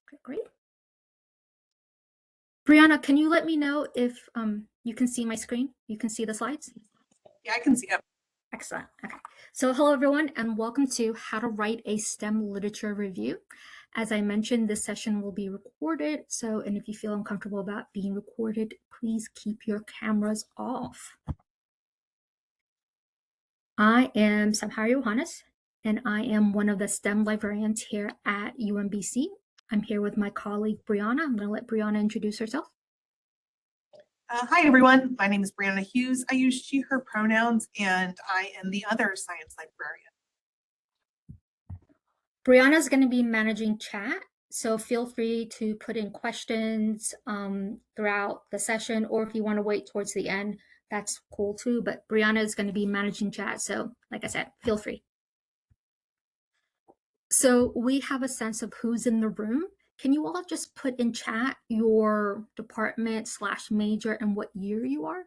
Okay, great. Brianna, can you let me know if you can see my screen? You can see the slides? Yeah, I can see it. Excellent. Okay. So hello, everyone, and welcome to How to Write a STEM Literature Review. As I mentioned, this session will be recorded. And if you feel uncomfortable about being recorded, please keep your cameras off. I am Samhari Johannes, and I am one of the STEM librarians here at UMBC. I'm here with my colleague, Brianna. I'm going to let Brianna introduce herself. Hi, everyone. My name is Brianna Hughes. I use she, her pronouns, and I am the other science librarian. Brianna is going to be managing chat, so feel free to put in questions throughout the session, or if you want to wait towards the end, that's cool too. But Brianna is going to be managing chat, so like I said, feel free. So we have a sense of who's in the room. Can you all just put in chat your department/major and what year you are?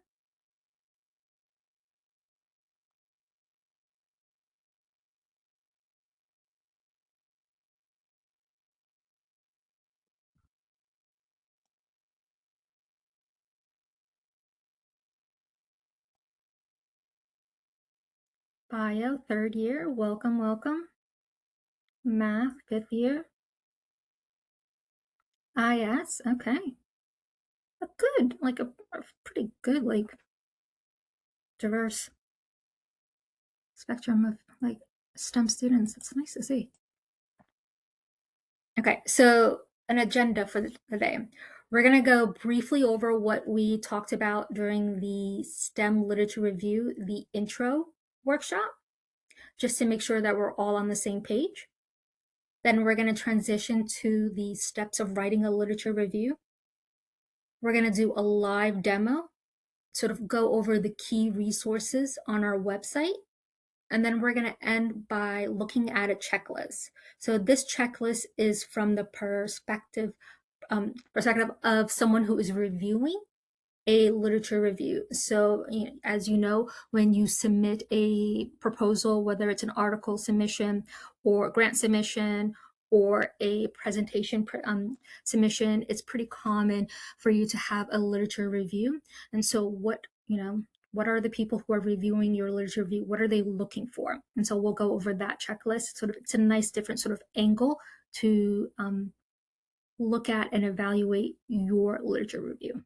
Bio, 3rd year. Welcome, welcome. Math, 5th year. IS, okay. Good, like a pretty good, like diverse spectrum of like STEM students. It's nice to see. Okay, so an agenda for the day. We're going to go briefly over what we talked about during the STEM literature review, the intro workshop, just to make sure that we're all on the same page. Then we're going to transition to the steps of writing a literature review. We're going to do a live demo, sort of go over the key resources on our website. And then we're going to end by looking at a checklist. So this checklist is from the perspective of someone who is reviewing a literature review. So as you know, when you submit a proposal, whether it's an article submission or grant submission or a presentation submission, it's pretty common for you to have a literature review. And so what are the people who are reviewing your literature review? What are they looking for? And so we'll go over that checklist. It's a nice different sort of angle to look at and evaluate your literature review.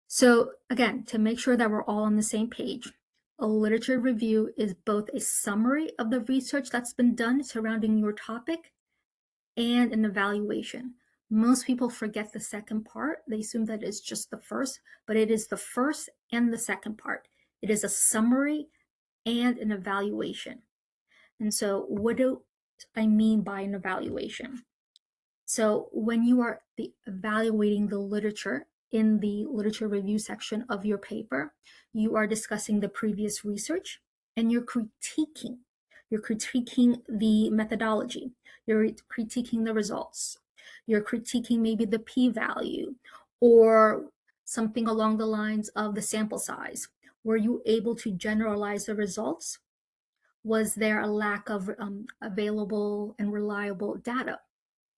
So again, to make sure that we're all on the same page, a literature review is both a summary of the research that's been done surrounding your topic and an evaluation. Most people forget the second part. They assume that it's just the first, but it is the first and the second part. It is a summary and an evaluation. And so what do I mean by an evaluation? So when you are evaluating the literature in the literature review section of your paper, you are discussing the previous research and you're critiquing. You're critiquing the methodology. You're critiquing the results. You're critiquing maybe the p-value or something along the lines of the sample size. Were you able to generalize the results? Was there a lack of available and reliable data?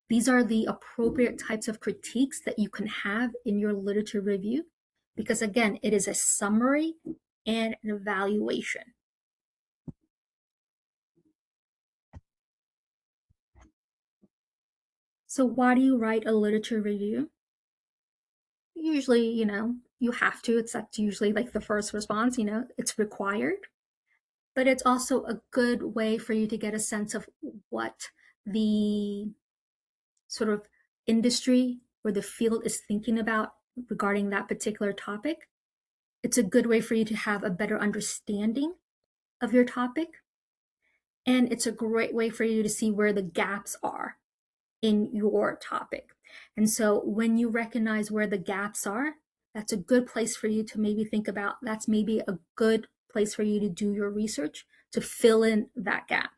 These are the appropriate types of critiques that you can have in your literature review because, again, it is a summary and an evaluation. So why do you write a literature review? Usually, you have to. That's usually like the first response, it's required. But it's also a good way for you to get a sense of what the sort of industry or the field is thinking about regarding that particular topic. It's a good way for you to have a better understanding of your topic. And it's a great way for you to see where the gaps are in your topic. And so when you recognize where the gaps are, that's a good place for you to maybe think about. That's maybe a good place for you to do your research to fill in that gap.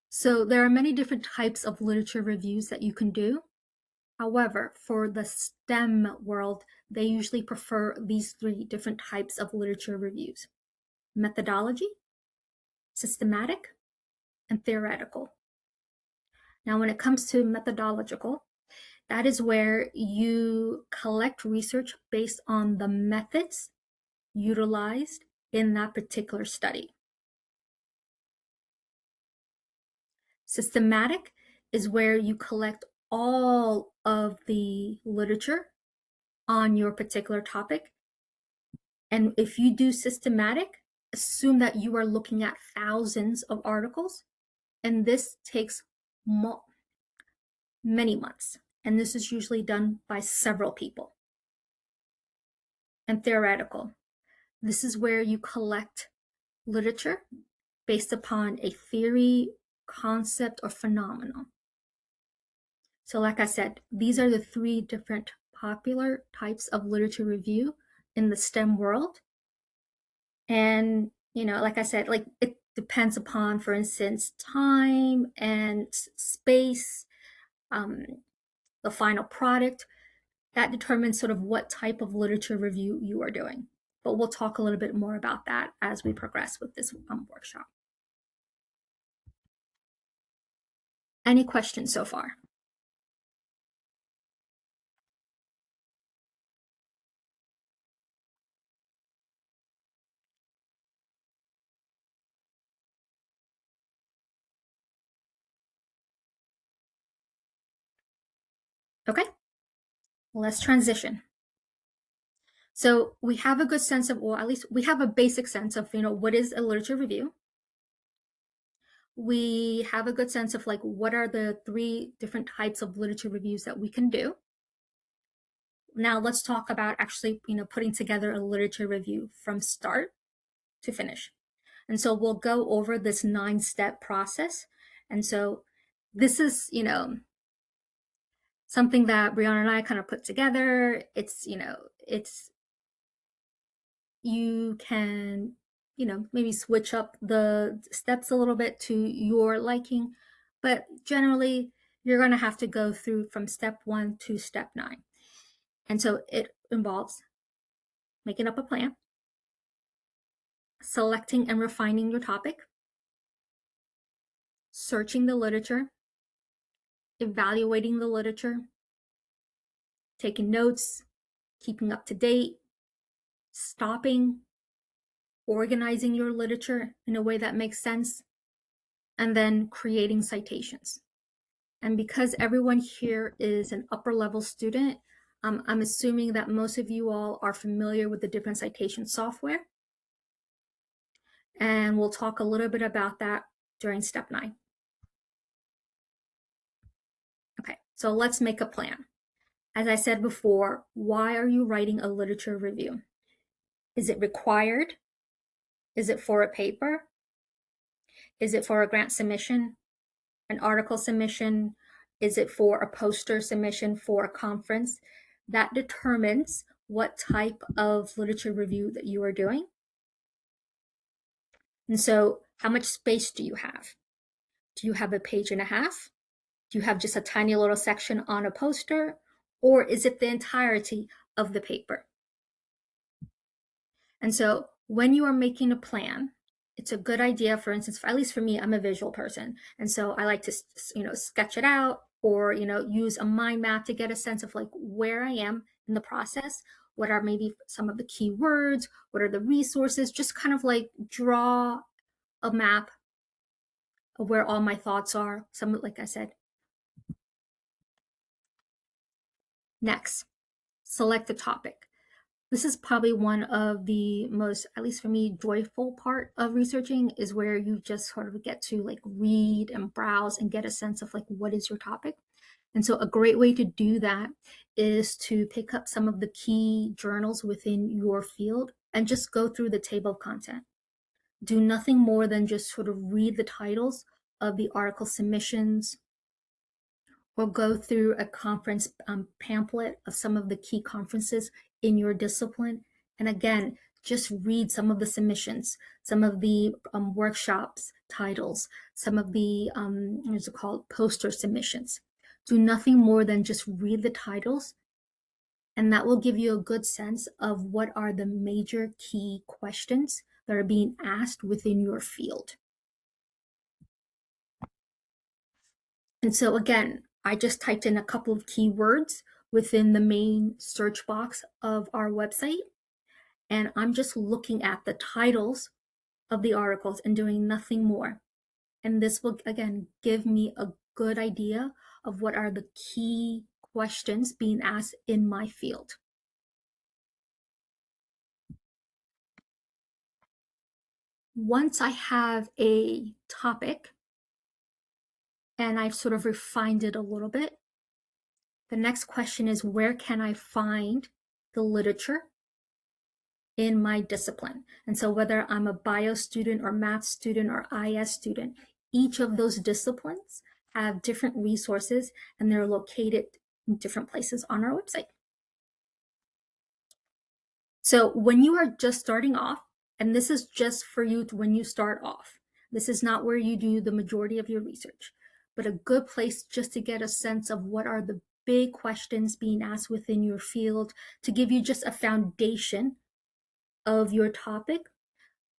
So there are many different types of literature reviews that you can do. However, for the STEM world, they usually prefer these 3 different types of literature reviews. methodology, systematic, and theoretical. Now, when it comes to methodological, that is where you collect research based on the methods utilized in that particular study. Systematic is where you collect all of the literature on your particular topic. And if you do systematic, assume that you are looking at thousands of articles, and this takes many months. And this is usually done by several people. And theoretical. This is where you collect literature based upon a theory, concept, or phenomenon. So like I said, these are the three different popular types of literature review in the STEM world. And, like I said, like it depends upon, for instance, time and space, the final product. That determines sort of what type of literature review you are doing. But we'll talk a little bit more about that as we progress with this workshop. Any questions so far? Okay, let's transition. So we have a good sense of, or at least we have a basic sense of, what is a literature review. We have a good sense of like, what are the three different types of literature reviews that we can do. Now let's talk about actually, putting together a literature review from start to finish. And so we'll go over this 9-step process. And so this is, something that Brianna and I kind of put together. It's, you can, maybe switch up the steps a little bit to your liking, but generally you're going to have to go through from step 1 to step 9. And so it involves making up a plan, selecting and refining your topic, searching the literature, evaluating the literature, taking notes, keeping up to date, stopping, organizing your literature in a way that makes sense, and then creating citations. And because everyone here is an upper level student, I'm assuming that most of you all are familiar with the different citation software. And we'll talk a little bit about that during step 9. Okay, so let's make a plan. As I said before, why are you writing a literature review? Is it required? Is it for a paper? Is it for a grant submission, an article submission? Is it for a poster submission for a conference? That determines what type of literature review that you are doing. And so how much space do you have? Do you have a page and a half? Do you have just a tiny little section on a poster? Or is it the entirety of the paper? And so when you are making a plan, it's a good idea, for instance, at least for me, I'm a visual person. And so I like to, sketch it out or, use a mind map to get a sense of like where I am in the process. What are maybe some of the key words? What are the resources? Just kind of like draw a map of where all my thoughts are. Some, like I said. Next, select the topic. This is probably one of the most, at least for me, joyful part of researching is where you just sort of get to like read and browse and get a sense of like what is your topic. And so a great way to do that is to pick up some of the key journals within your field and just go through the table of content. Do nothing more than just sort of read the titles of the article submissions, or go through a conference pamphlet of some of the key conferences in your discipline. And again, just read some of the submissions, some of the workshops titles, some of the, what's it called, poster submissions. Do nothing more than just read the titles, and that will give you a good sense of what are the major key questions that are being asked within your field. And so again, I just typed in a couple of keywords within the main search box of our website. And I'm just looking at the titles of the articles and doing nothing more. And this will, again, give me a good idea of what are the key questions being asked in my field. Once I have a topic and I've sort of refined it a little bit, the next question is, where can I find the literature in my discipline? And so whether I'm a bio student or math student or IS student, each of those disciplines have different resources and they're located in different places on our website. So when you are just starting off, and this is just for you when you start off, this is not where you do the majority of your research, but a good place just to get a sense of what are the big questions being asked within your field, to give you just a foundation of your topic.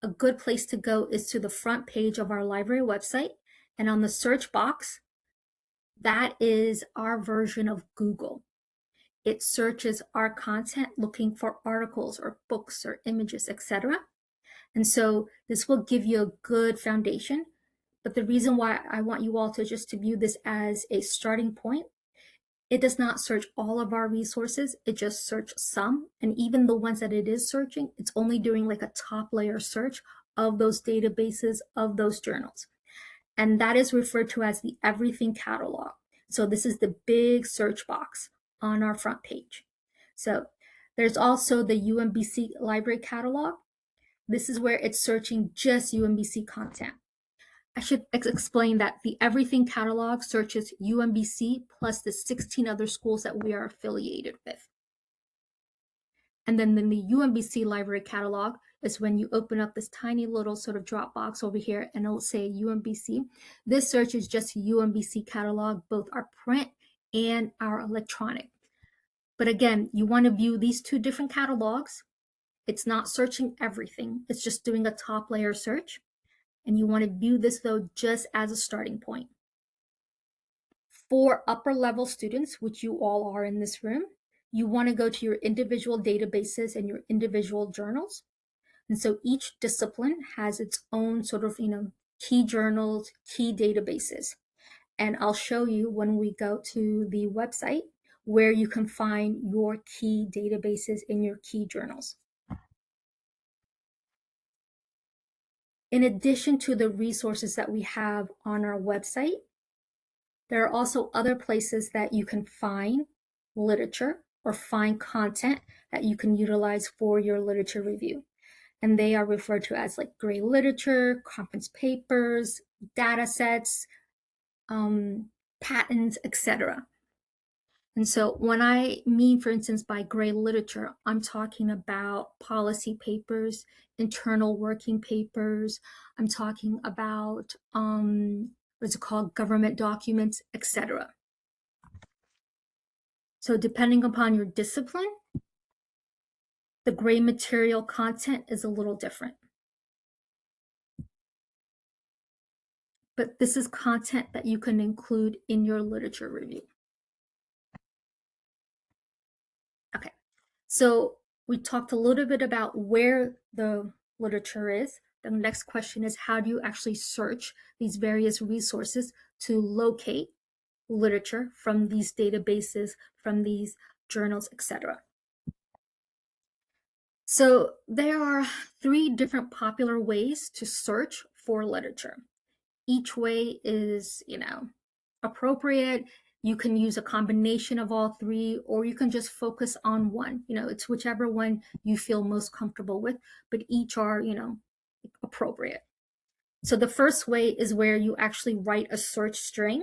A good place to go is to the front page of our library website, and on the search box, that is our version of Google. It searches our content looking for articles or books or images, etc. And so this will give you a good foundation. But the reason why I want you all to just to view this as a starting point, it does not search all of our resources. It just searches some. And even the ones that it is searching, it's only doing like a top layer search of those databases, of those journals. And that is referred to as the Everything Catalog. So this is the big search box on our front page. So there's also the UMBC Library Catalog. This is where it's searching just UMBC content. I should explain that the Everything Catalog searches UMBC plus the 16 other schools that we are affiliated with. And then the UMBC Library Catalog is when you open up this tiny little sort of drop box over here and it'll say UMBC. This search is just UMBC Catalog, both our print and our electronic. But again, you want to view these two different catalogs. It's not searching everything. It's just doing a top layer search. And you want to view this though just as a starting point. For upper level students, which you all are in this room, you want to go to your individual databases and your individual journals. And so each discipline has its own sort of, key journals, key databases. And I'll show you when we go to the website where you can find your key databases in your key journals. In addition to the resources that we have on our website, there are also other places that you can find literature or find content that you can utilize for your literature review. And they are referred to as like gray literature, conference papers, data sets, patents, etc. And so when I mean, for instance, by gray literature, I'm talking about policy papers, internal working papers. I'm talking about, what's it called, government documents, etc. So depending upon your discipline, the gray material content is a little different. But this is content that you can include in your literature review. Okay, so we talked a little bit about where the literature is. The next question is, how do you actually search these various resources to locate literature from these databases, from these journals, etc. So there are 3 different popular ways to search for literature. Each way is, appropriate. You can use a combination of all 3, or you can just focus on one. It's whichever one you feel most comfortable with, but each are, appropriate. So the first way is where you actually write a search string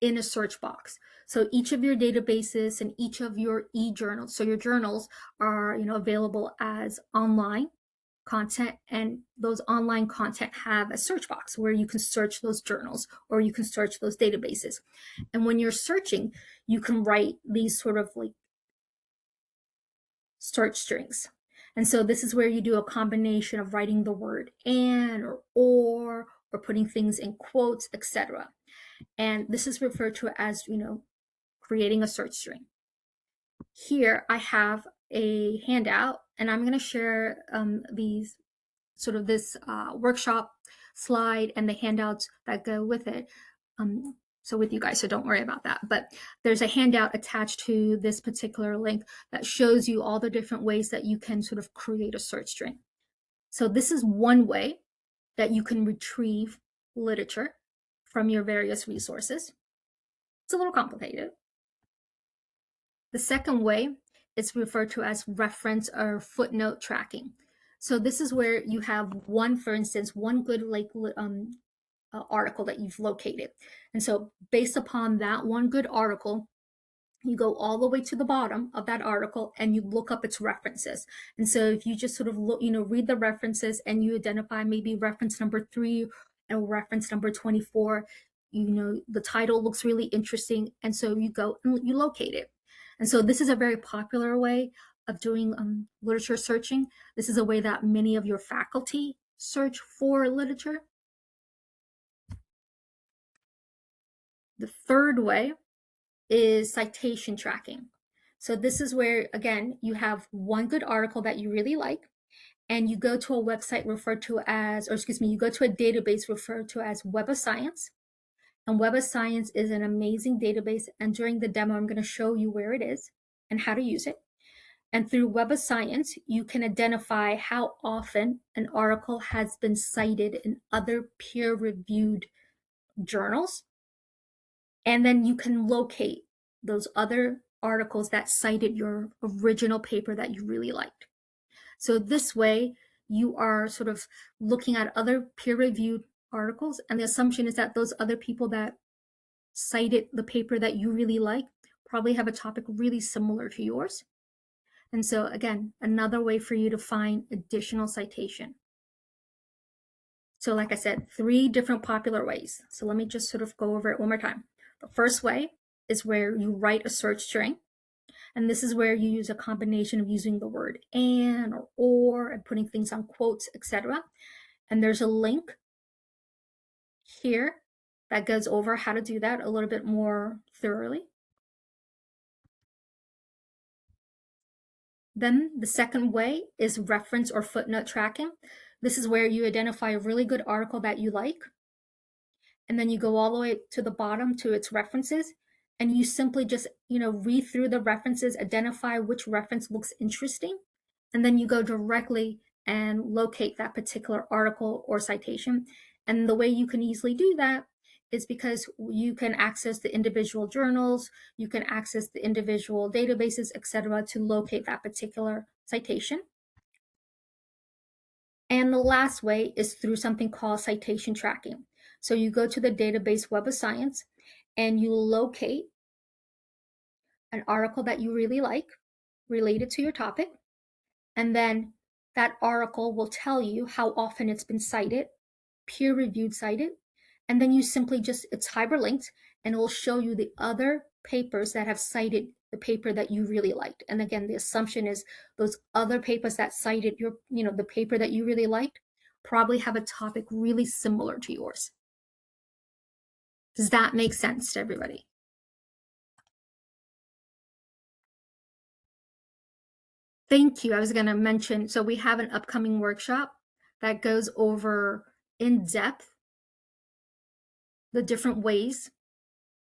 in a search box. So each of your databases and each of your e-journals, so your journals are, available as online content, and those online content have a search box where you can search those journals or you can search those databases. And when you're searching, you can write these sort of like search strings. And so this is where you do a combination of writing the word and or putting things in quotes, etc. And this is referred to as, creating a search string. Here I have a handout, and I'm going to share these this workshop slide and the handouts that go with it. So with you guys, so don't worry about that. But there's a handout attached to this particular link that shows you all the different ways that you can sort of create a search string. So this is one way that you can retrieve literature from your various resources. It's a little complicated. The second way is referred to as reference or footnote tracking. So this is where you have one, for instance, one good article that you've located. And so based upon that one good article, you go all the way to the bottom of that article and you look up its references. And so if you just sort of look, read the references and you identify maybe reference number 3 and reference number 24, the title looks really interesting. And so you go and you locate it. And so this is a very popular way of doing literature searching. This is a way that many of your faculty search for literature. The third way is citation tracking. So this is where, again, you have one good article that you really like, and you go to a website referred to as, you go to a database referred to as Web of Science. And Web of Science is an amazing database. And during the demo, I'm going to show you where it is and how to use it. And through Web of Science, you can identify how often an article has been cited in other peer-reviewed journals. And then you can locate those other articles that cited your original paper that you really liked. So this way, you are sort of looking at other peer-reviewed articles, and the assumption is that those other people that cited the paper that you really like probably have a topic really similar to yours. And so again, another way for you to find additional citation. So like I said, 3 different popular ways. So let me just sort of go over it one more time. The first way is where you write a search string. And this is where you use a combination of using the word and or and putting things on quotes, etc. And there's a link here that goes over how to do that a little bit more thoroughly. Then the second way is reference or footnote tracking. This is where you identify a really good article that you like, and then you go all the way to the bottom to its references, and you simply just, read through the references, identify which reference looks interesting, and then you go directly and locate that particular article or citation. And the way you can easily do that is because you can access the individual journals, you can access the individual databases, etc., to locate that particular citation. And the last way is through something called citation tracking. So you go to the database Web of Science and you locate an article that you really like related to your topic. And then that article will tell you how often it's been cited, peer-reviewed cited. And then you simply it's hyperlinked and it will show you the other papers that have cited the paper that you really liked. And again, the assumption is those other papers that cited the paper that you really liked probably have a topic really similar to yours. Does that make sense to everybody? Thank you. I was going to mention, so we have an upcoming workshop that goes over in depth the different ways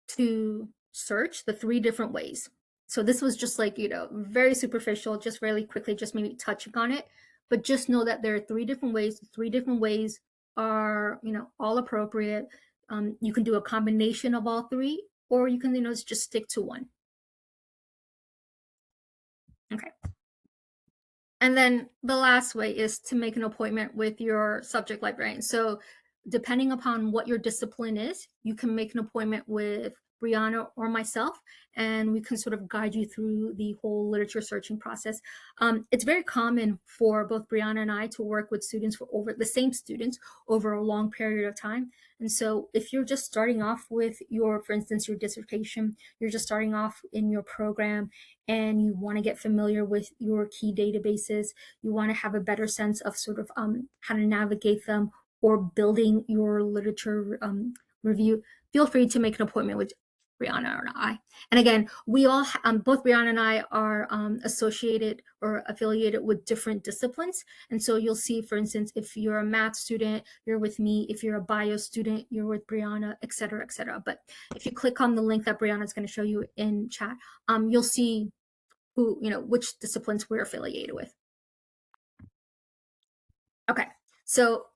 to search, the 3 different ways. So this was just like, very superficial, just really quickly, just maybe touching on it. But just know that there are 3 different ways. 3 different ways are, all appropriate. You can do a combination of all 3, or you can, just stick to one. Okay. And then the last way is to make an appointment with your subject librarian. So depending upon what your discipline is, you can make an appointment with Brianna or myself, and we can sort of guide you through the whole literature searching process. It's very common for both Brianna and I to work with students for over the same students over a long period of time. And so if you're just starting off with your, for instance, your dissertation, you're just starting off in your program and you want to get familiar with your key databases, you want to have a better sense of sort of how to navigate them, or building your literature review, feel free to make an appointment with Brianna or I. And again, we all, both Brianna and I are associated or affiliated with different disciplines. And so you'll see, for instance, if you're a math student, you're with me. If you're a bio student, you're with Brianna, et cetera, et cetera. But if you click on the link that Brianna is going to show you in chat, you'll see who, which disciplines we're affiliated with. Okay, so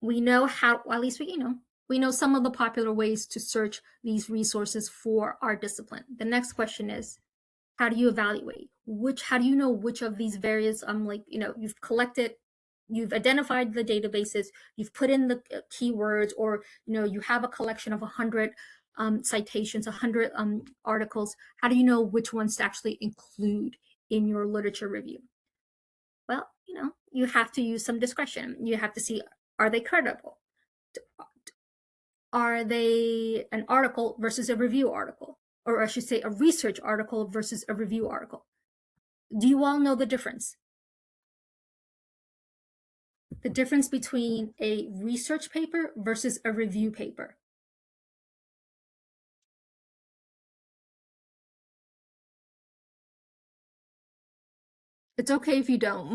we know how, well, at least we know some of the popular ways to search these resources for our discipline. The next question is, how do you evaluate? How do you know which of these various, you've collected, you've identified the databases, you've put in the keywords, or, you have a collection of 100 citations, 100 articles. How do you know which ones to actually include in your literature review? Well, you have to use some discretion. You have to see, are they credible? Are they an article versus a review article? Or I should say a research article versus a review article. Do you all know the difference? The difference between a research paper versus a review paper. It's okay if you don't,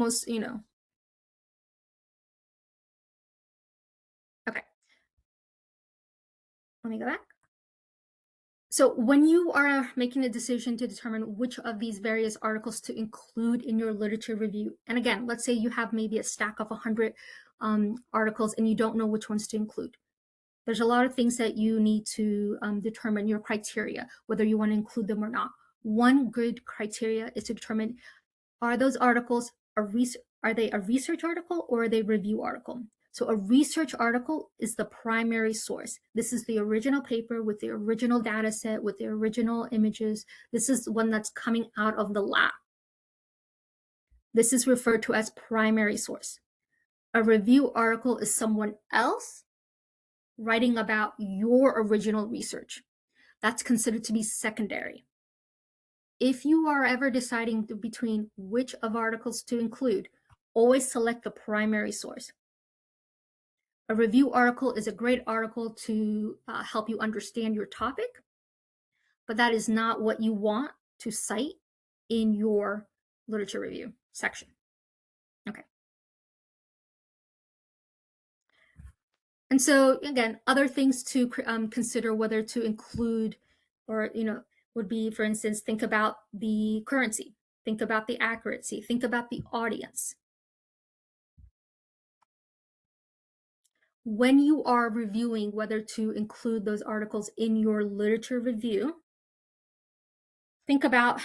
Okay. Let me go back. So when you are making a decision to determine which of these various articles to include in your literature review, and again, let's say you have maybe a stack of 100 articles and you don't know which ones to include. There's a lot of things that you need to determine your criteria, whether you want to include them or not. One good criteria is to determine, are those articles are they a research article or are they a review article? So a research article is the primary source. This is the original paper with the original data set, with the original images. This is the one that's coming out of the lab. This is referred to as primary source. A review article is someone else writing about your original research. That's considered to be secondary. If you are ever deciding between which of articles to include, always select the primary source. A review article is a great article to help you understand your topic, but that is not what you want to cite in your literature review section. Okay. And so again, other things to consider whether to include, or would be, for instance, think about the currency, think about the accuracy, think about the audience. When you are reviewing whether to include those articles in your literature review, think about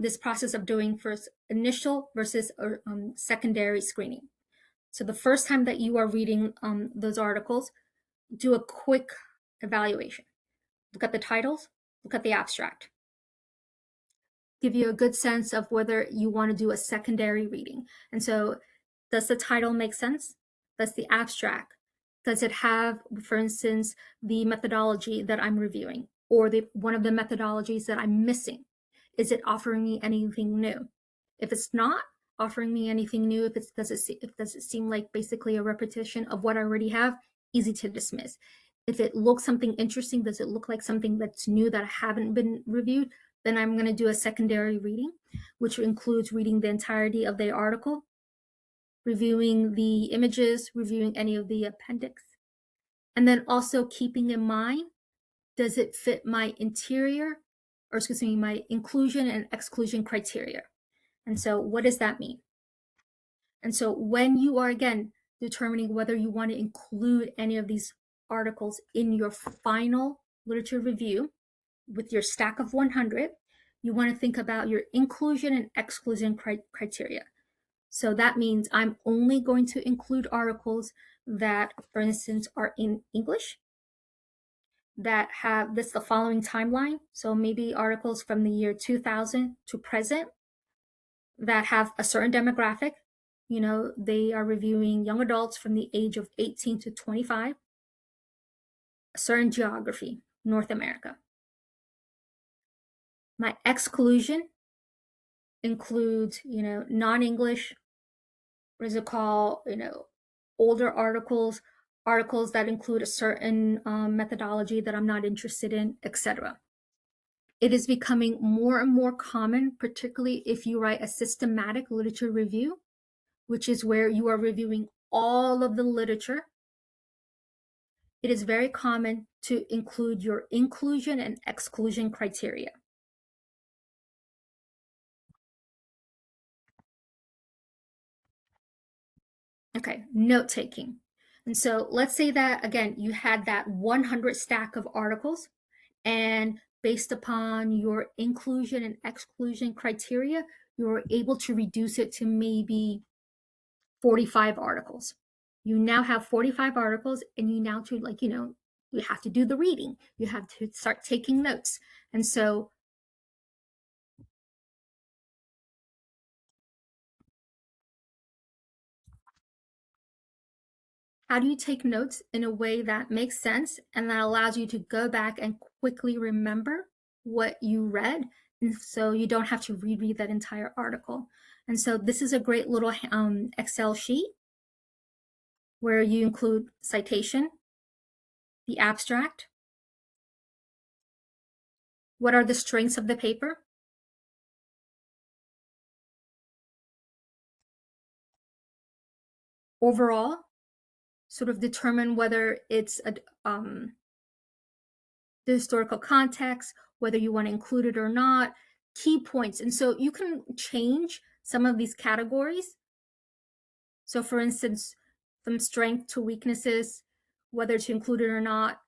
this process of doing first initial versus secondary screening. So the first time that you are reading those articles, do a quick evaluation. Look at the titles, look at the abstract. Give you a good sense of whether you want to do a secondary reading. And so, does the title make sense? Does the abstract, does it have, for instance, the methodology that I'm reviewing, or one of the methodologies that I'm missing? Is it offering me anything new? If it's not offering me anything new, does it seem like basically a repetition of what I already have, easy to dismiss. If it looks something interesting, does it look like something that's new that haven't been reviewed, then I'm going to do a secondary reading, which includes reading the entirety of the article, reviewing the images, reviewing any of the appendix, and then also keeping in mind, does it fit my my inclusion and exclusion criteria? And so what does that mean? And so when you are, again, determining whether you want to include any of these articles in your final literature review with your stack of 100, you want to think about your inclusion and exclusion criteria. So that means I'm only going to include articles that, for instance, are in English, that have this the following timeline. So maybe articles from the year 2000 to present that have a certain demographic. You know, they are reviewing young adults from the age of 18 to 25, a certain geography, North America. My exclusion includes, you know, non-English, what is it called, you know, older articles, articles that include a certain methodology that I'm not interested in, etc. It is becoming more and more common, particularly if you write a systematic literature review, which is where you are reviewing all of the literature. It is very common to include your inclusion and exclusion criteria. Okay, note taking. And so let's say that, again, you had that 100 stack of articles, and based upon your inclusion and exclusion criteria, you're able to reduce it to maybe 45 articles. You now have 45 articles, and you now to, like, you know, you have to do the reading. You have to start taking notes. And so how do you take notes in a way that makes sense and that allows you to go back and quickly remember what you read? And so you don't have to reread that entire article. And so this is a great little Excel sheet where you include citation, the abstract, what are the strengths of the paper, overall, sort of determine whether it's the historical context, whether you want to include it or not, key points. And so you can change some of these categories. So, for instance, from strength to weaknesses, whether to include it or not,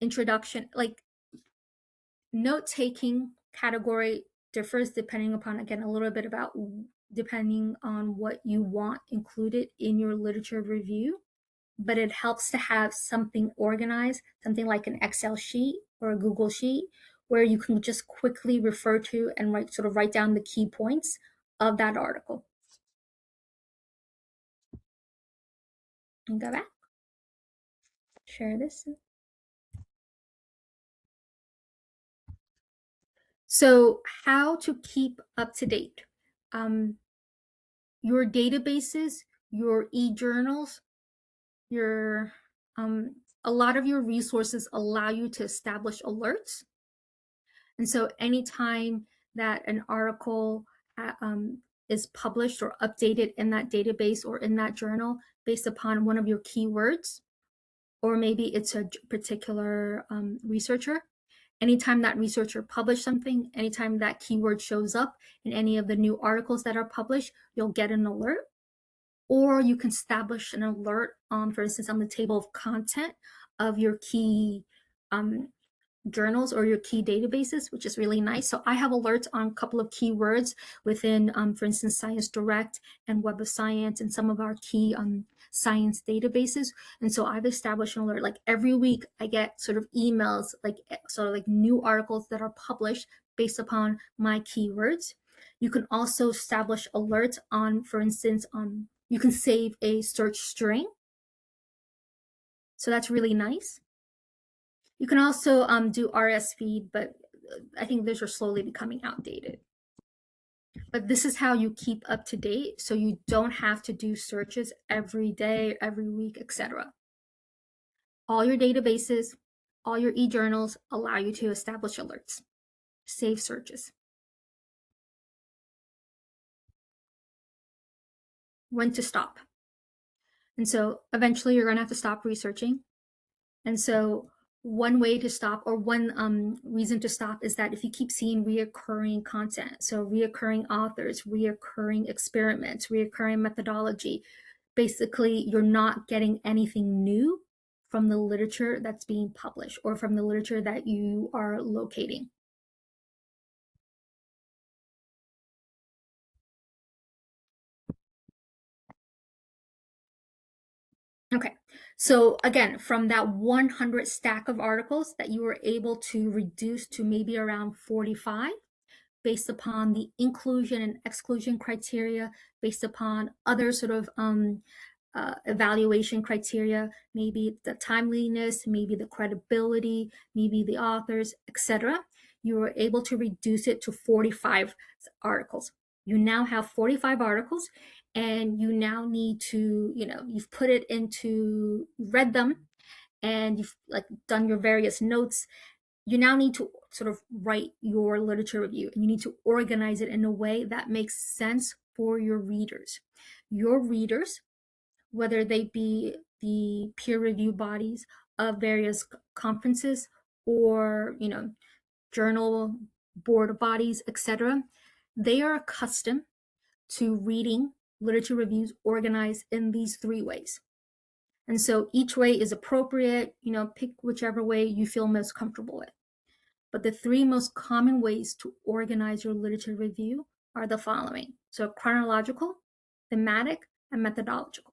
introduction, like note taking category differs depending upon, again, a little bit about depending on what you want included in your literature review. But it helps to have something organized, something like an Excel sheet or a Google sheet, where you can just quickly refer to and write down the key points of that article. And go back, share this. So, how to keep up to date? Your databases, your e-journals, your a lot of your resources allow you to establish alerts. And so anytime that an article is published or updated in that database or in that journal based upon one of your keywords, or maybe it's a particular researcher, anytime that researcher published something, anytime that keyword shows up in any of the new articles that are published, you'll get an alert. Or you can establish an alert, for instance, on the table of content of your key journals or your key databases, which is really nice. So I have alerts on a couple of keywords within, for instance, Science Direct and Web of Science and some of our key science databases. And so I've established an alert. Like every week I get sort of emails, like sort of like new articles that are published based upon my keywords. You can also establish alerts on, for instance, you can save a search string. So that's really nice. You can also do RSS feed, but I think those are slowly becoming outdated. But this is how you keep up to date, so you don't have to do searches every day, every week, etc. All your databases, all your e-journals allow you to establish alerts, save searches. When to stop. And so eventually you're going to have to stop researching. And so one way to stop, or one reason to stop, is that if you keep seeing reoccurring content, so reoccurring authors, reoccurring experiments, reoccurring methodology, basically you're not getting anything new from the literature that's being published or from the literature that you are locating. Okay, so again, from that 100 stack of articles that you were able to reduce to maybe around 45 based upon the inclusion and exclusion criteria, based upon other sort of evaluation criteria, maybe the timeliness, maybe the credibility, maybe the authors, etc. You were able to reduce it to 45 articles. You now have 45 articles, and you now need to, you've put it into, read them, and you've like done your various notes. You now need to sort of write your literature review, and you need to organize it in a way that makes sense for your readers. Your readers, whether they be the peer review bodies of various conferences, or journal board bodies, etc., they are accustomed to reading literature reviews organized in these three ways. And so each way is appropriate, pick whichever way you feel most comfortable with. But the three most common ways to organize your literature review are the following. So chronological, thematic, and methodological.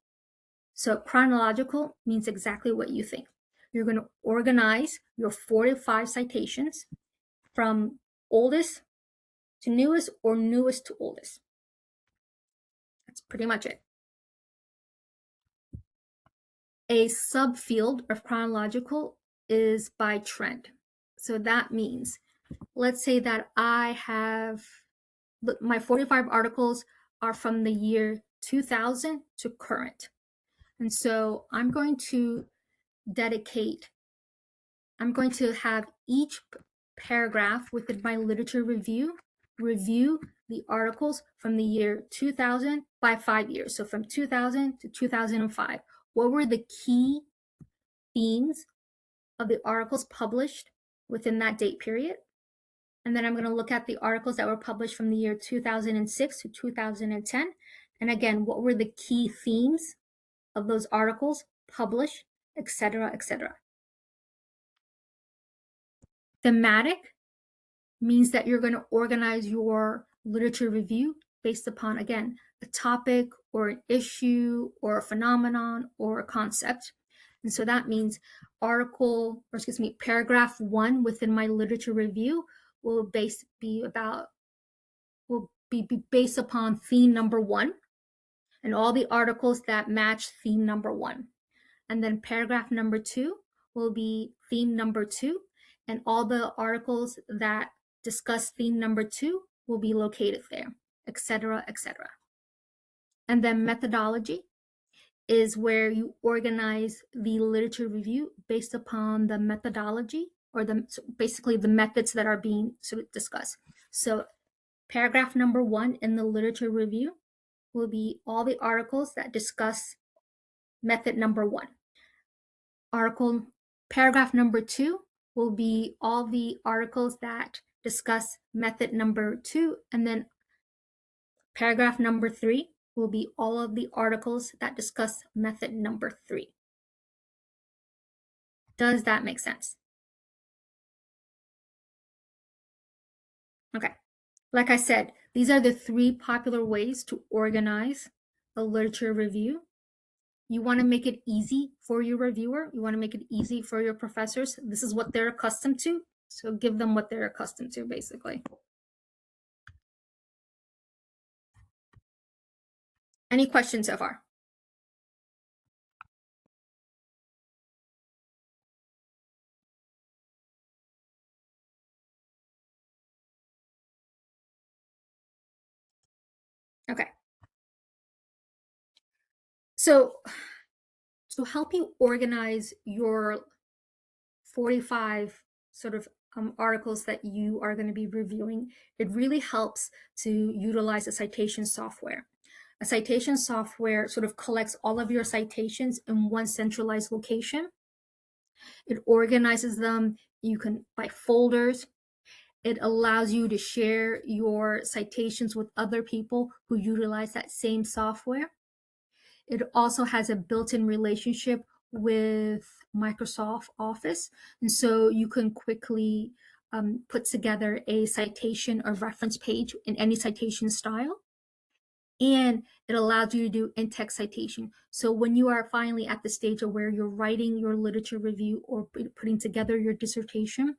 So chronological means exactly what you think. You're going to organize your 4 to 5 citations from oldest to newest, or newest to oldest. That's pretty much it. A subfield of chronological is by trend. So that means, let's say that I have my 45 articles are from the year 2000 to current. And so I'm going to have each paragraph within my literature review the articles from the year 2000 by 5 years. So from 2000 to 2005, what were the key themes of the articles published within that date period? And then I'm going to look at the articles that were published from the year 2006 to 2010. And again, what were the key themes of those articles published, etc., etc. Thematic means that you're going to organize your literature review based upon, again, a topic or an issue or a phenomenon or a concept. And so that means paragraph 1 within my literature review will be based upon theme number 1 and all the articles that match theme number 1. And then paragraph number 2 will be theme number 2, and all the articles that discuss theme number 2 will be located there, etc., etc. And then methodology is where you organize the literature review based upon the methodology, or basically the methods that are being sort of discussed. So paragraph number 1 in the literature review will be all the articles that discuss method number 1. Paragraph number 2 will be all the articles that discuss method number 2, and then paragraph number 3 will be all of the articles that discuss method number 3. Does that make sense? Okay. Like I said, these are the 3 popular ways to organize a literature review. You want to make it easy for your reviewer. You want to make it easy for your professors. This is what they're accustomed to. So give them what they're accustomed to, basically. Any questions so far? Okay. So to help you organize your 45 sort of articles that you are going to be reviewing, it really helps to utilize a citation software. A citation software sort of collects all of your citations in one centralized location. It organizes them. You can by folders. It allows you to share your citations with other people who utilize that same software. It also has a built-in relationship with Microsoft Office. And so you can quickly put together a citation or reference page in any citation style. and it allows you to do in-text citation. So when you are finally at the stage of where you're writing your literature review or putting together your dissertation,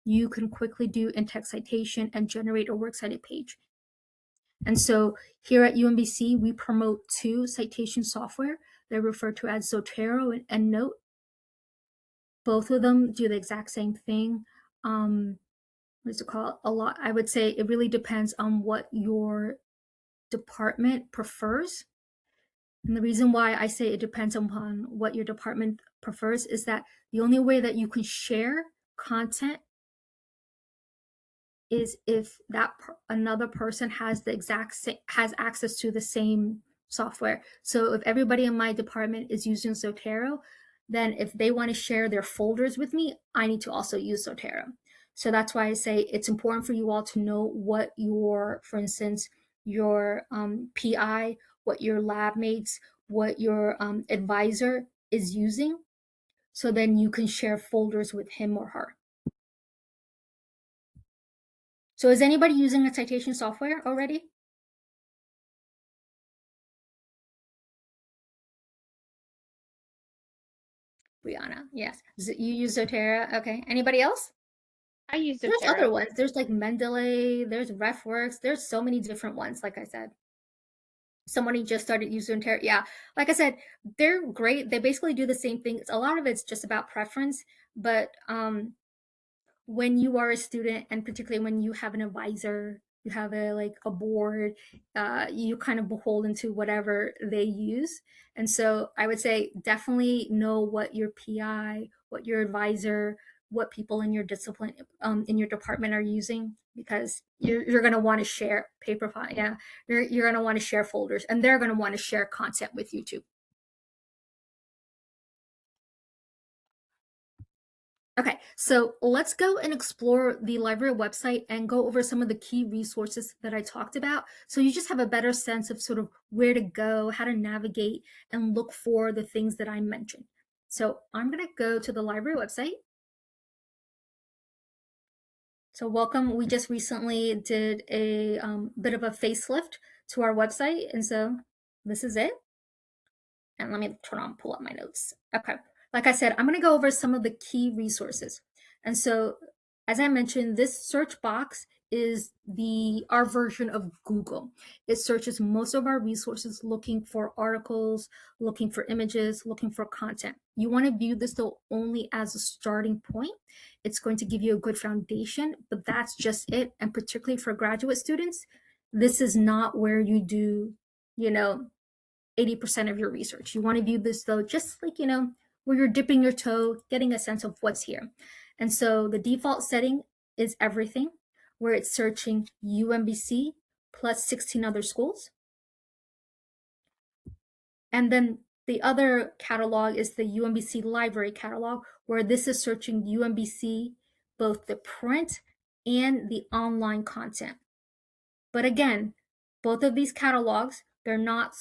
you can quickly do in-text citation and generate a works cited page. And so here at UMBC, we promote two citation software. They're referred to as Zotero and EndNote. Both of them do the exact same thing. What is it called? A lot, I would say it really depends on what your department prefers. And the reason why I say it depends upon what your department prefers is that the only way that you can share content is if that another person has the exact same, has access to the same software. So if everybody in my department is using Zotero, then if they want to share their folders with me, I need to also use Zotero. So that's why I say it's important for you all to know what your, for instance, your PI, what your lab mates, what your advisor is using. So then you can share folders with him or her. So is anybody using a citation software already? Brianna, yes. You use Zotero. Okay. Anybody else? I use There's Zotero. other ones. There's like Mendeley, there's RefWorks, there's so many different ones, like I said. Somebody just started using Zotero. Yeah, like I said, they're great. They basically do the same thing. A lot of it's just about preference, but when you are a student, and particularly when you have an advisor, you have a board, you kind of beholden to whatever they use. And so I would say definitely know what your PI, what your advisor, what people in your discipline, in your department are using, because you're going to want to share paper file. Yeah, you're going to want to share folders, and they're going to want to share content with you too. Okay, so let's go and explore the library website and go over some of the key resources that I talked about. So you just have a better sense of sort of where to go, how to navigate, and look for the things that I mentioned. So I'm going to go to the library website. So welcome. We just recently did a bit of a facelift to our website. And so this is it. And let me pull up my notes. Okay. Like I said, I'm going to go over some of the key resources. And so, as I mentioned, this search box is our version of Google. It searches most of our resources looking for articles, looking for images, looking for content. You want to view this though only as a starting point. It's going to give you a good foundation, but that's just it. And particularly for graduate students, this is not where you do, 80% of your research. You want to view this though, just like, where you're dipping your toe, getting a sense of what's here. And so the default setting is everything, where it's searching UMBC plus 16 other schools. And then the other catalog is the UMBC library catalog, where this is searching UMBC, both the print and the online content. But again, both of these catalogs, they're not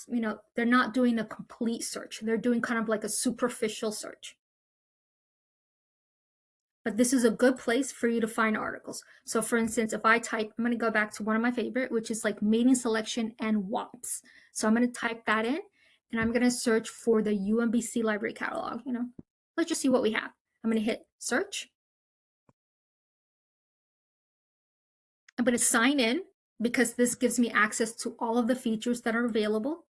doing a complete search. They're doing kind of like a superficial search. But this is a good place for you to find articles. So for instance, if I type, I'm going to go back to one of my favorite, which is like mating selection and WAPs. So I'm going to type that in, and I'm going to search for the UMBC library catalog. Let's just see what we have. I'm going to hit search. I'm going to sign in, because this gives me access to all of the features that are available.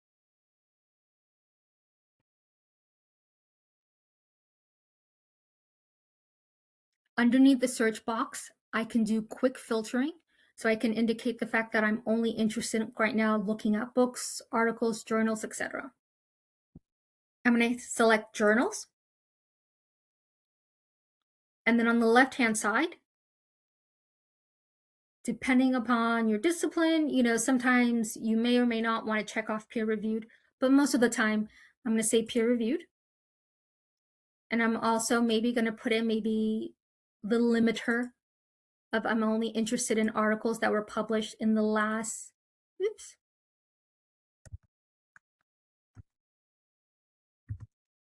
Underneath the search box, I can do quick filtering. So I can indicate the fact that I'm only interested right now looking at books, articles, journals, etc. I'm going to select journals. And then on the left-hand side, depending upon your discipline, sometimes you may or may not want to check off peer-reviewed, but most of the time I'm going to say peer-reviewed. And I'm also maybe going to put in maybe the limiter of I'm only interested in articles that were published in the last,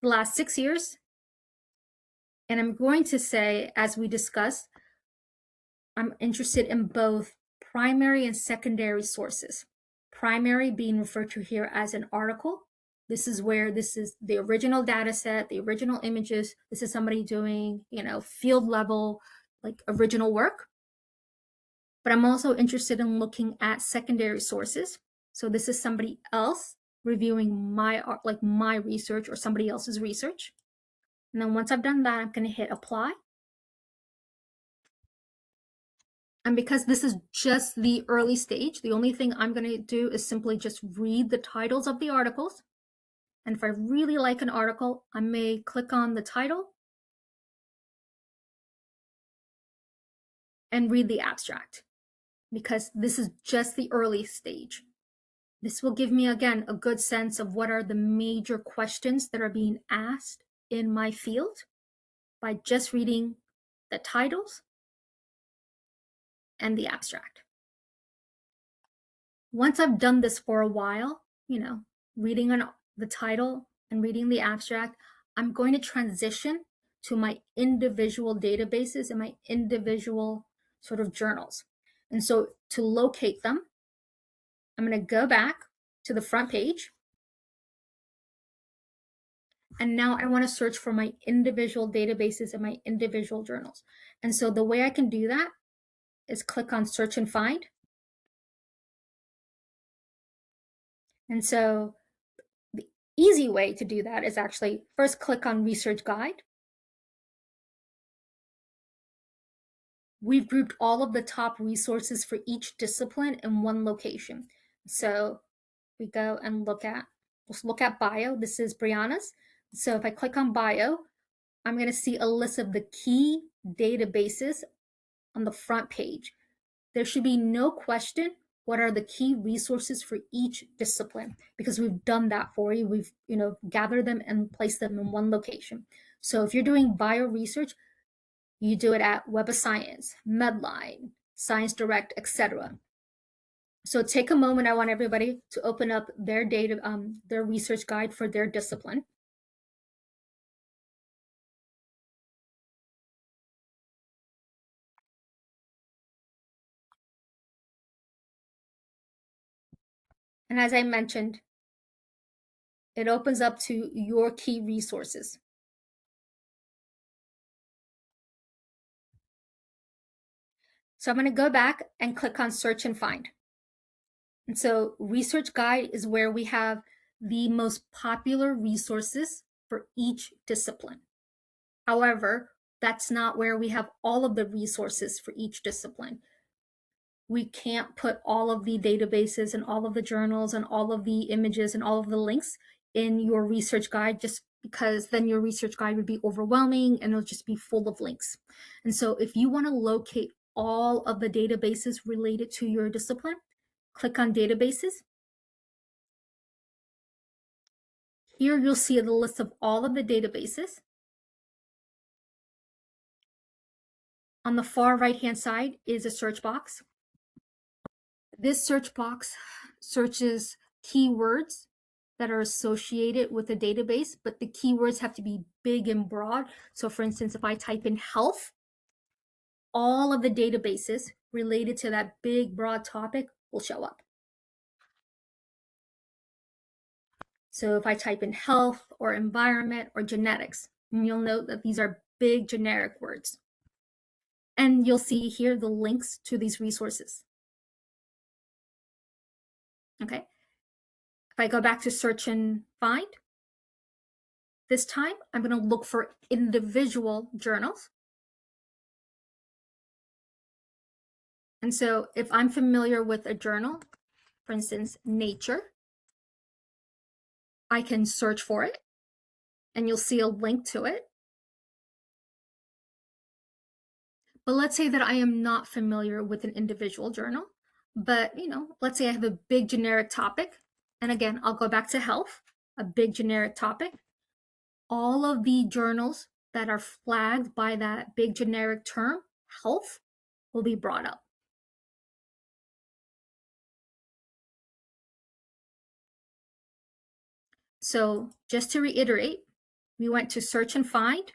the last 6 years. And I'm going to say, as we discussed, I'm interested in both primary and secondary sources. primary being referred to here as an article. This is where this is the original data set, the original images. This is somebody doing, field level, like original work. But I'm also interested in looking at secondary sources. So this is somebody else reviewing my research or somebody else's research. And then once I've done that, I'm going to hit apply. And because this is just the early stage, the only thing I'm going to do is simply just read the titles of the articles. And if I really like an article, I may click on the title and read the abstract, because this is just the early stage. This will give me, again, a good sense of what are the major questions that are being asked in my field by just reading the titles and the abstract. Once I've done this for a while, reading the title and reading the abstract, I'm going to transition to my individual databases and my individual sort of journals. And so to locate them, I'm going to go back to the front page. And now I want to search for my individual databases and my individual journals. And so the way I can do that is click on search and find. And so the easy way to do that is actually first click on research guide. We've grouped all of the top resources for each discipline in one location. So we go and let's look at bio. This is Brianna's. So if I click on bio, I'm going to see a list of the key databases on the front page. There should be no question what are the key resources for each discipline, because we've done that for you. We've gathered them and placed them in one location. So if you're doing bio research, you do it at Web of Science, Medline, Science Direct, etc. So take a moment. I want everybody to open up their their research guide for their discipline. And as I mentioned, it opens up to your key resources. So I'm going to go back and click on search and find. And so research guide is where we have the most popular resources for each discipline. However, that's not where we have all of the resources for each discipline. We can't put all of the databases and all of the journals and all of the images and all of the links in your research guide, just because then your research guide would be overwhelming and it'll just be full of links. And so if you want to locate all of the databases related to your discipline, click on databases. Here you'll see the list of all of the databases. On the far right-hand side is a search box. This search box searches keywords that are associated with a database, but the keywords have to be big and broad. So for instance, if I type in health, all of the databases related to that big, broad topic will show up. So if I type in health or environment or genetics, you'll note that these are big generic words. And you'll see here the links to these resources. Okay. If I go back to search and find, this time I'm going to look for individual journals. And so if I'm familiar with a journal, for instance, Nature, I can search for it and you'll see a link to it. But let's say that I am not familiar with an individual journal, but let's say I have a big generic topic. And again, I'll go back to health, a big generic topic. All of the journals that are flagged by that big generic term, health, will be brought up. So just to reiterate, we went to search and find.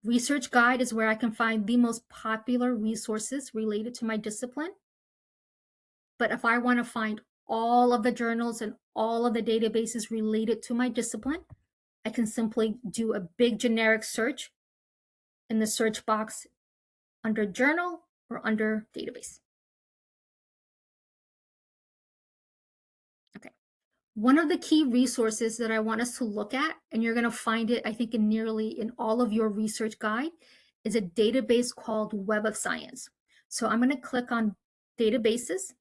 Research guide is where I can find the most popular resources related to my discipline. But if I want to find all of the journals and all of the databases related to my discipline, I can simply do a big generic search in the search box under journal or under database. Okay. One of the key resources that I want us to look at, and you're going to find it, I think, in all of your research guide, is a database called Web of Science. So I'm going to click on databases,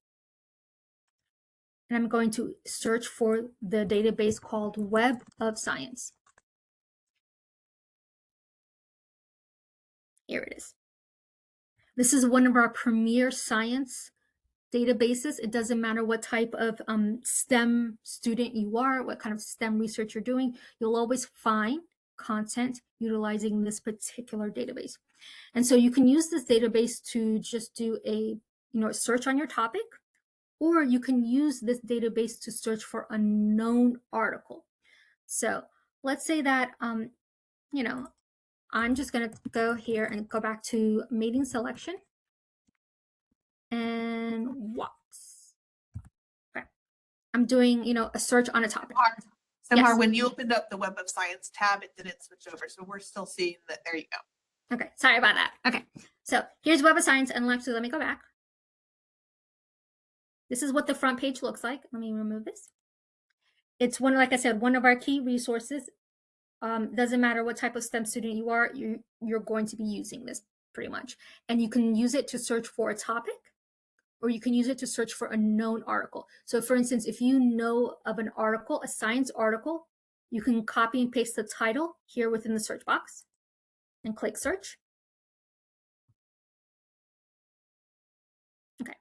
and I'm going to search for the database called Web of Science. Here it is. This is one of our premier science databases. It doesn't matter what type of STEM student you are, what kind of STEM research you're doing, you'll always find content utilizing this particular database. And so you can use this database to just do a search on your topic, or you can use this database to search for a known article. So let's say that I'm just going to go here and go back to mating selection and WAPS. Okay. I'm doing, a search on a topic. Samar, Yes. when you opened up the Web of Science tab, it didn't switch over. So we're still seeing that. There you go. Okay, sorry about that. Okay, so here's Web of Science, and actually, let me go back. This is what the front page looks like. Let me remove this. It's like I said, one of our key resources. Doesn't matter what type of STEM student you are, you're going to be using this pretty much. And you can use it to search for a topic, or you can use it to search for a known article. So for instance, if you know of an article, a science article, you can copy and paste the title here within the search box and click search. Okay.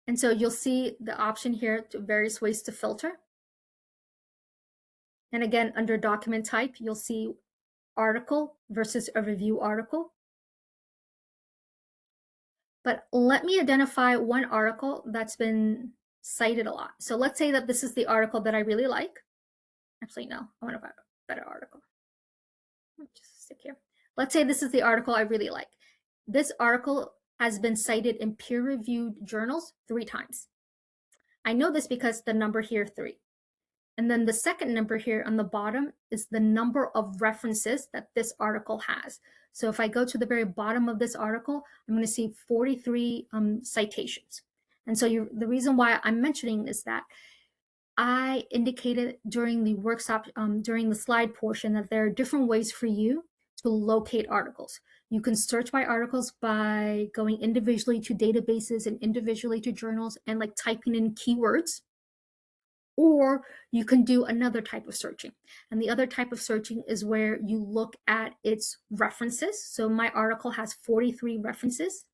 And so you'll see the option here to various ways to filter. And again, under document type, you'll see article versus a review article. But let me identify one article that's been cited a lot. So let's say that this is the article that I really like. Actually, no, I want a better article. Just stick here. Let's say this is the article I really like. This article has been cited in peer-reviewed journals 3 times. I know this because the number here, 3. And then the second number here on the bottom is the number of references that this article has. So if I go to the very bottom of this article, I'm going to see 43 citations. And so the reason why I'm mentioning is that I indicated during the workshop, during the slide portion, that there are different ways for you to locate articles. You can search by articles by going individually to databases and individually to journals and like typing in keywords. Or you can do another type of searching. And the other type of searching is where you look at its references. So my article has 43 references.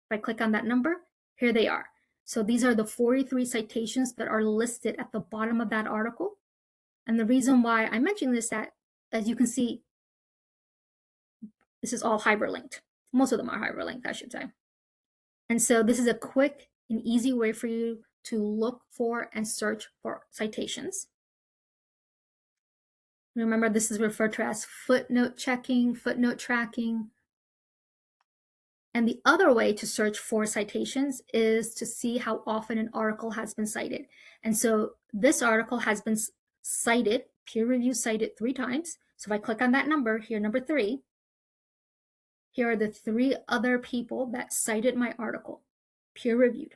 If I click on that number, here they are. So these are the 43 citations that are listed at the bottom of that article. And the reason why I mention this is that, as you can see, this is all hyperlinked. Most of them are hyperlinked, I should say. And so this is a quick and easy way for you to look for and search for citations. Remember, this is referred to as footnote checking, footnote tracking. And the other way to search for citations is to see how often an article has been cited. And so this article has been cited, peer review cited 3 times. So if I click on that number here, number 3, here are the 3 other people that cited my article, peer reviewed.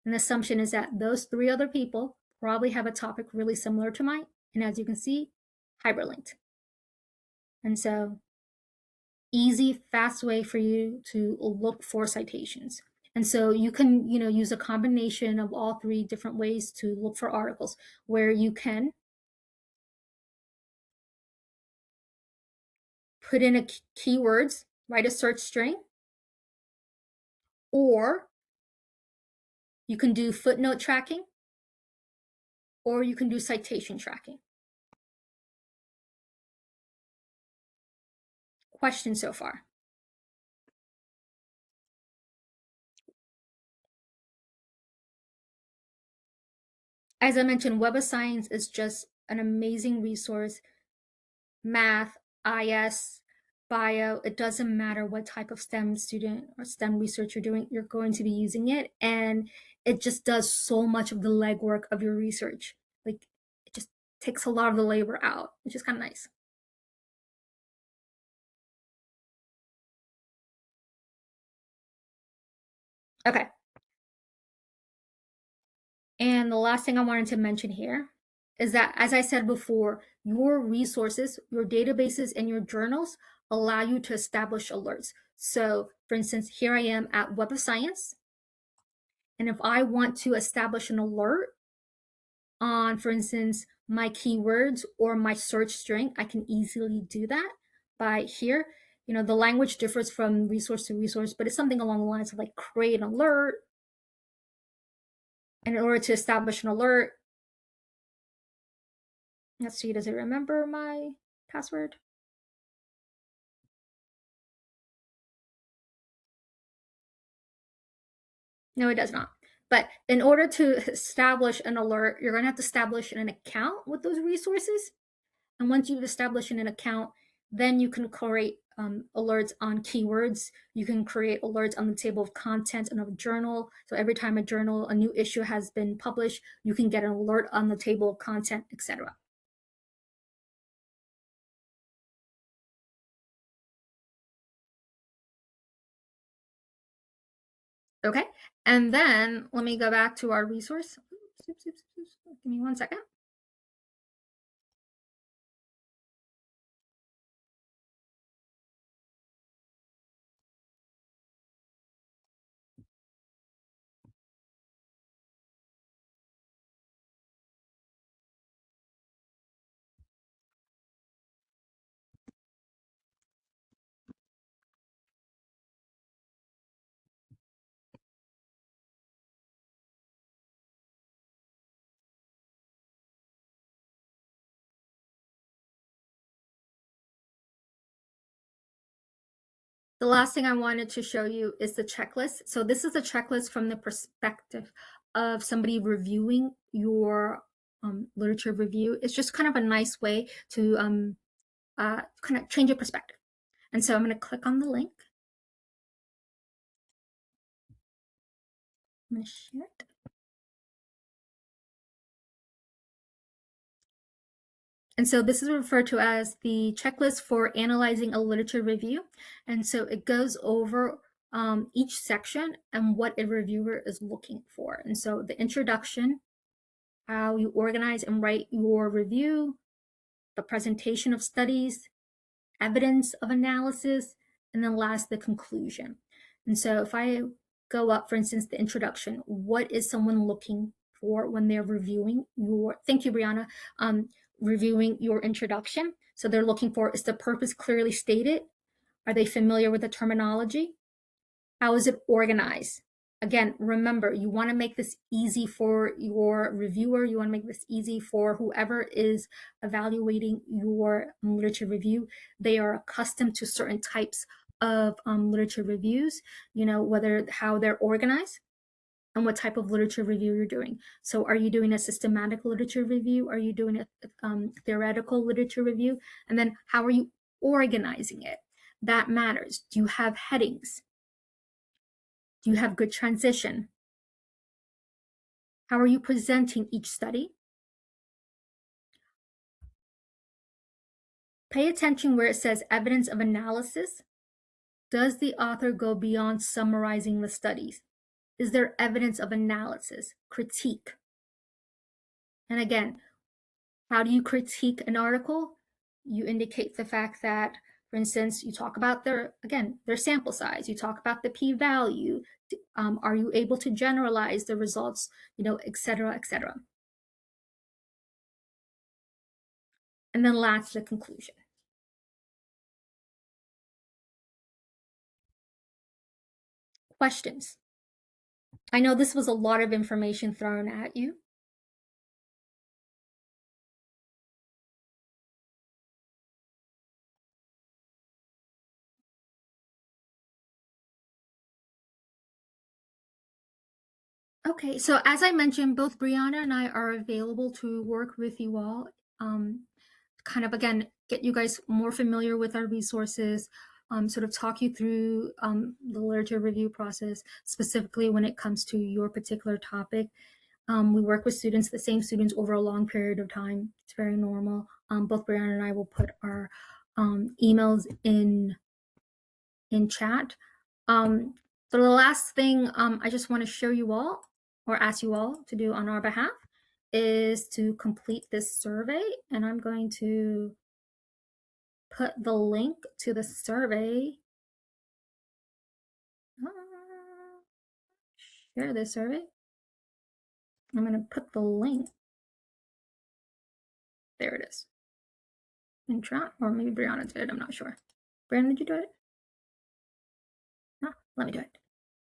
And the assumption is that those 3 other people probably have a topic really similar to mine. And as you can see, hyperlinked. And so easy, fast way for you to look for citations. And so you can, use a combination of all 3 different ways to look for articles, where you can put in keywords, write a search string, or you can do footnote tracking, or you can do citation tracking. Questions so far? As I mentioned, Web of Science is just an amazing resource. Math, IS, bio, it doesn't matter what type of STEM student or STEM research you're doing, you're going to be using it. And it just does so much of the legwork of your research. Like it just takes a lot of the labor out, which is kind of nice. Okay. And the last thing I wanted to mention here is that, as I said before, your resources, your databases, and your journals allow you to establish alerts. So, for instance, here I am at Web of Science. And if I want to establish an alert on, for instance, my keywords or my search string, I can easily do that by here. You know, the language differs from resource to resource, but it's something along the lines of like create an alert. And in order to establish an alert, let's see, does it remember my password? No, it does not. But in order to establish an alert, you're going to have to establish an account with those resources. And once you've established an account, then you can create alerts on keywords. You can create alerts on the table of contents in a journal. So every time a new issue has been published, you can get an alert on the table of content, etc. Okay, and then let me go back to our resource. Oops, oops, oops. Give me 1 second. The last thing I wanted to show you is the checklist. So this is a checklist from the perspective of somebody reviewing your literature review. It's just kind of a nice way to kind of change your perspective. And so I'm going to click on the link. I'm going to share it. And so this is referred to as the checklist for analyzing a literature review. And so it goes over each section and what a reviewer is looking for. And so the introduction, how you organize and write your review, the presentation of studies, evidence of analysis, and then last, the conclusion. And so if I go up, for instance, the introduction, what is someone looking for when they're reviewing your, thank you, Brianna, reviewing your introduction. So they're looking for, is the purpose clearly stated? Are they familiar with the terminology? How is it organized? Again, remember, you want to make this easy for your reviewer. You want to make this easy for whoever is evaluating your literature review. They are accustomed to certain types of literature reviews, you know, whether how they're organized and what type of literature review you're doing. So are you doing a systematic literature review? Are you doing a theoretical literature review? And then how are you organizing it? That matters. Do you have headings? Do you have good transition? How are you presenting each study? Pay attention where it says evidence of analysis. Does the author go beyond summarizing the studies? Is there evidence of analysis, critique? And again, how do you critique an article? You indicate the fact that, for instance, you talk about their sample size. You talk about the p-value. Are you able to generalize the results, you know, et cetera, et cetera. And then last, the conclusion. Questions. I know this was a lot of information thrown at you. Okay, so as I mentioned, both Brianna and I are available to work with you all. Kind of again, get you guys more familiar with our resources, sort of talk you through the literature review process, specifically when it comes to your particular topic. We work with students, the same students, over a long period of time. It's very normal. Both Brianna and I will put our emails in chat. So the last thing I just want to show you all, or ask you all to do on our behalf, is to complete this survey. And I'm going to put the link to the survey. Share this survey. I'm going to put the link. There it is. In chat, or maybe Brianna did. I'm not sure. Brianna, did you do it? No, let me do it.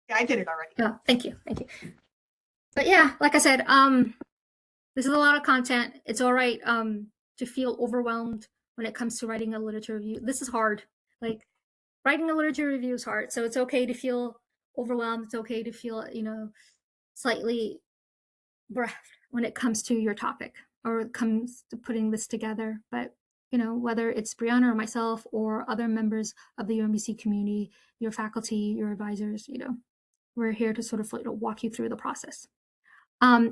Yeah, I did it already. Oh, thank you. Thank you. But yeah, like I said, this is a lot of content. It's all right to feel overwhelmed when it comes to writing a literature review. This is hard. Like, writing a literature review is hard. So it's okay to feel overwhelmed. It's okay to feel, slightly breathed when it comes to your topic or it comes to putting this together. But, whether it's Brianna or myself or other members of the UMBC community, your faculty, your advisors, we're here to sort of walk you through the process.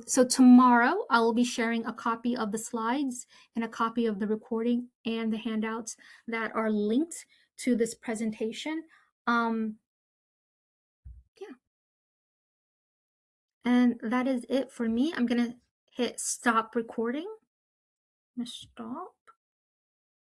So tomorrow I will be sharing a copy of the slides and a copy of the recording and the handouts that are linked to this presentation. Yeah. And that is it for me. I'm going to hit stop recording. I'm going to stop.